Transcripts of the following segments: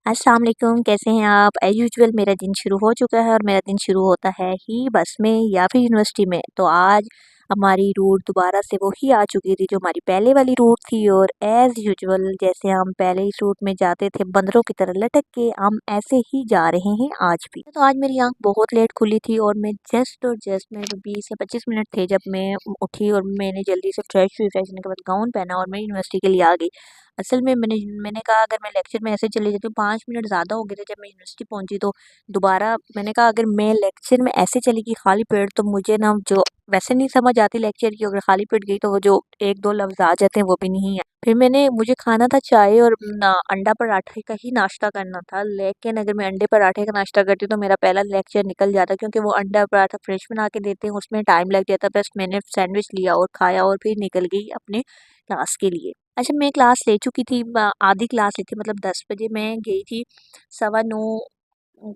अस्सलाम वालेकुम, कैसे हैं आप? एज़ यूजुअल मेरा दिन शुरू हो चुका है और मेरा दिन शुरू होता है ही बस में या फिर यूनिवर्सिटी में। तो आज हमारी रूट दोबारा से वही आ चुकी थी जो हमारी पहले वाली रूट थी और एज़ यूजुअल जैसे हम पहले इस रूट में जाते थे बंदरों की तरह लटक के, हम ऐसे ही जा रहे हैं आज भी। तो आज मेरी आँख बहुत लेट खुली थी और मैं जस्ट और जस्ट मेरे को 20 या 25 मिनट थे जब मैं उठी और मैंने जल्दी से फ्रेश हुई। फ्रेश होने के बाद गाउन पहना और मैं यूनिवर्सिटी के लिए आ गई। असल में मैंने कहा अगर मैं लेक्चर में ऐसे चली जाती हूँ, 5 मिनट ज़्यादा हो गए थे जब मैं यूनिवर्सिटी पहुंची। तो दोबारा मैंने कहा अगर मैं लेक्चर में ऐसे चली गई खाली पेट तो मुझे ना जो वैसे नहीं समझ आती लेक्चर की, अगर खाली पेट गई तो वो जो 1-2 लफ्ज़ आ जाते हैं वो भी नहीं है। फिर मुझे खाना था चाय और ना अंडा पराठे का ही नाश्ता करना था, लेकिन अगर मैं अंडे पराठे का नाश्ता करती तो मेरा पहला लेक्चर निकल जाता, क्योंकि वो अंडा पराठा फ्रेश बना के देते हैं, उसमें टाइम लग जाता। बस मैंने सैंडविच लिया और खाया और फिर निकल गई अपने क्लास के लिए। अच्छा, मैं क्लास ले चुकी थी, आधी क्लास ली थी, मतलब 10 बजे मैं गई थी। 9:15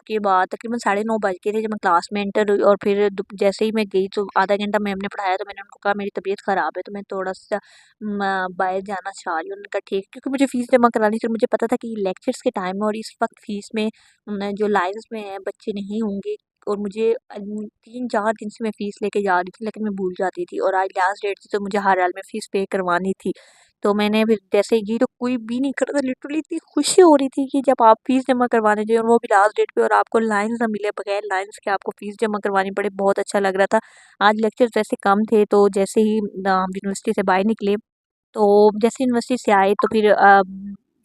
के बाद तकरीबन 9:30 बज गए थे जब मैं क्लास में एंटर हुई। और फिर जैसे ही मैं गई तो आधा घंटा मैम ने पढ़ाया, तो मैंने उनको कहा मेरी तबीयत ख़राब है तो मैं थोड़ा सा बाहर जाना चाह रही हूँ। उन्होंने कहा ठीक, क्योंकि मुझे फ़ीस जमा करानी थी। मुझे पता था कि लेक्चर्स के टाइम में और इस वक्त फ़ीस में जो लाइन्स में है बच्चे नहीं होंगे। और मुझे 3-4 दिन से मैं फ़ीस लेके जा रही थी, लेकिन मैं भूल जाती थी और आज लास्ट डेट थी तो मुझे हर हाल में फ़ीस पे करवानी थी। तो मैंने फिर जैसे ही तो कोई भी नहीं कर रहा था, लिटरली इतनी खुशी हो रही थी कि जब आप फीस जमा करवाने जाए और वो भी लास्ट डेट पे और आपको लाइन्स ना मिले, बगैर लाइन्स के आपको फीस जमा करवानी पड़े, बहुत अच्छा लग रहा था। आज लेक्चर्स वैसे कम थे तो जैसे ही हम यूनिवर्सिटी से बाहर निकले तो जैसे यूनिवर्सिटी से आए तो फिर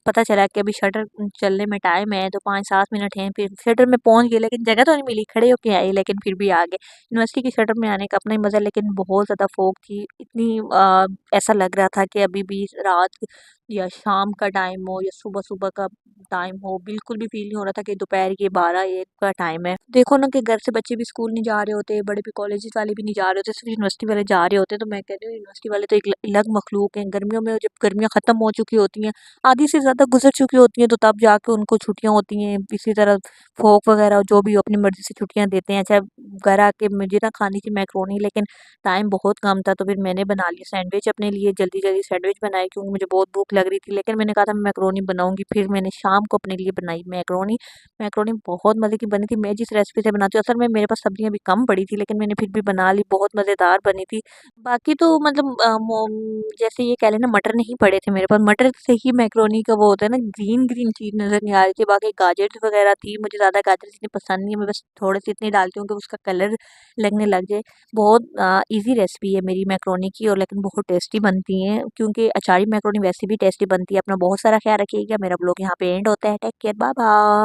पता चला कि अभी शटर चलने में टाइम है, तो 5-7 मिनट हैं। फिर शटर में पहुंच गए लेकिन जगह तो नहीं मिली, खड़े होके आए लेकिन फिर भी आ गए। यूनिवर्सिटी की शटर में आने का अपना ही मज़ा, लेकिन बहुत ज़्यादा फॉग थी, इतनी ऐसा लग रहा था कि अभी भी रात या शाम का टाइम हो या सुबह-सुबह का टाइम हो, बिल्कुल भी फ़ील नहीं हो रहा था कि दोपहर के 12-1 का टाइम है। देखो ना कि घर से बच्चे भी स्कूल नहीं जा रहे होते, बड़े भी कॉलेजेस वाले भी नहीं जा रहे होते, सिर्फ यूनिवर्सिटी वाले जा रहे होते। तो मैं कहती हूँ यूनिवर्सिटी वाले तो एक अलग मखलूक हैं। गर्मियों में जब गर्मियाँ ख़त्म हो चुकी होती हैं, आधी से ज़्यादा गुज़र चुकी होती हैं, तो तब जाके उनको छुट्टियाँ होती हैं। इसी तरह फ़ोक वग़ैरह जो भी अपनी मर्ज़ी से छुट्टियाँ देते हैं। अच्छा, घर आके मुझे ना खानी थी मैकरोनी, लेकिन टाइम बहुत कम था तो फिर मैंने बना लिया सैंडविच अपने लिए, जल्दी-जल्दी सैंडविच बनाए क्योंकि मुझे बहुत भूख लग रही थी। लेकिन मैंने कहा था मैं मैकरोनी बनाऊँगी, फिर मैंने शाम को अपने लिए बनाई मैकरोनी। मैकरोनी बहुत मज़े की बनी थी। मैं जिस रेसिपी से बनाती हूँ, असल में मेरे पास सब्जियाँ भी कम पड़ी थी, लेकिन मैंने फिर भी बना ली, बहुत मज़ेदार बनी थी। बाकी तो मतलब जैसे ये कह लें ना, मटर नहीं पड़े थे मेरे पास, मटर से ही मैकरोनी का वो होता है ना, ग्रीन चीज़ नज़र नहीं आ रही थी। बाकी गाजर वगैरह थी, मुझे ज़्यादा गाजर इतनी पसंद नहीं है, मैं बस थोड़े से इतनी डालती हूँ कि उसका कलर लगने लग जाए। बहुत ईज़ी रेसिपी है मेरी मैकरोनी की, और लेकिन बहुत टेस्टी बनती हैं, क्योंकि अचारी मैकरोनी वैसे भी टेस्टी बनती है। अपना बहुत सारा ख्याल रखिएगा। मेरा ब्लॉग यहाँ पे एंड होता है। Take care, bye bye.